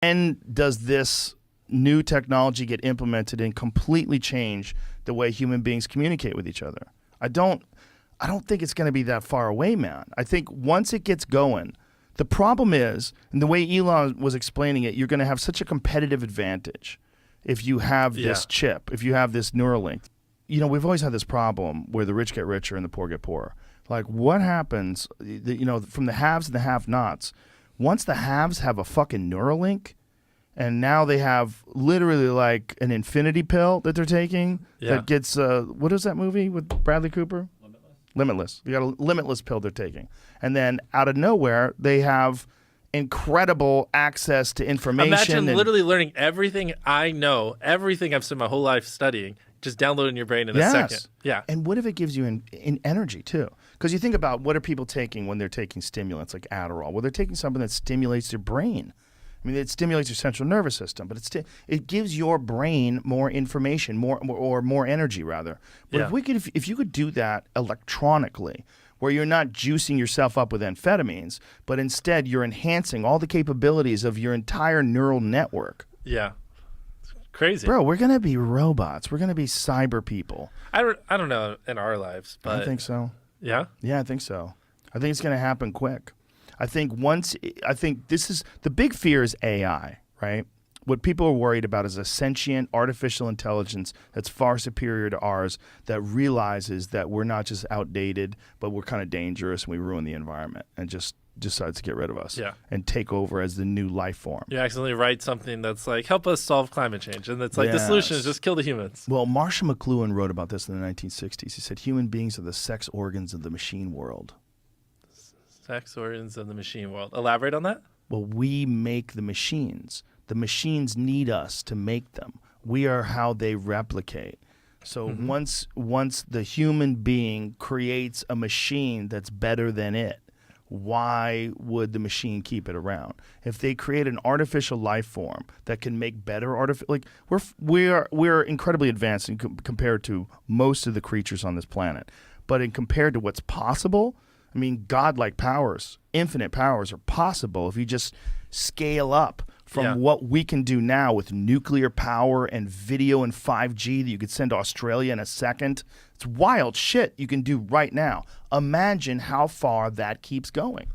And does this new technology get implemented and completely change the way human beings communicate with each other? I don't think it's going to be that far away, man. I think once it gets going, the problem is, and the way Elon was explaining it, you're going to have such a competitive advantage if you have this chip, if you have this Neuralink. You know, we've always had this problem where the rich get richer and the poor get poorer. Like, what happens, you know, from the haves and the have-nots, once the haves have a fucking Neuralink, and now they have literally like an infinity pill that they're taking that gets, what is that movie with Bradley Cooper? Limitless. You got a limitless pill they're taking. And then out of nowhere, they have incredible access to information. Imagine literally learning everything I know, everything I've spent my whole life studying, just downloading your brain in a second. Yeah. And what if it gives you in energy too? Because you think about what are people taking when they're taking stimulants like Adderall? Well, they're taking something that stimulates their brain. I mean, it stimulates your central nervous system, but it gives your brain more information, more energy rather. But if you could do that electronically, where you're not juicing yourself up with amphetamines, but instead you're enhancing all the capabilities of your entire neural network. Yeah. It's crazy. Bro, we're going to be robots. We're going to be cyber people. I don't know in our lives, but I think so. Yeah? Yeah, I think so. I think it's going to happen quick. I think this is the big fear is AI, right? What people are worried about is a sentient artificial intelligence that's far superior to ours that realizes that we're not just outdated, but we're kind of dangerous and we ruin the environment and just decides to get rid of us and take over as the new life form. You accidentally write something that's like, help us solve climate change. And it's like, the solution is just kill the humans. Well, Marshall McLuhan wrote about this in the 1960s. He said, human beings are the sex organs of the machine world. Sex organs of the machine world. Elaborate on that? Well, we make the machines. The machines need us to make them. We are how they replicate. So once the human being creates a machine that's better than it, why would the machine keep it around? If they create an artificial life form that can make better like we're incredibly advanced compared to most of the creatures on this planet. But compared to what's possible, I mean, godlike powers, infinite powers are possible if you just scale up from what we can do now with nuclear power and video and 5G that you could send to Australia in a second. It's wild shit you can do right now. Imagine how far that keeps going.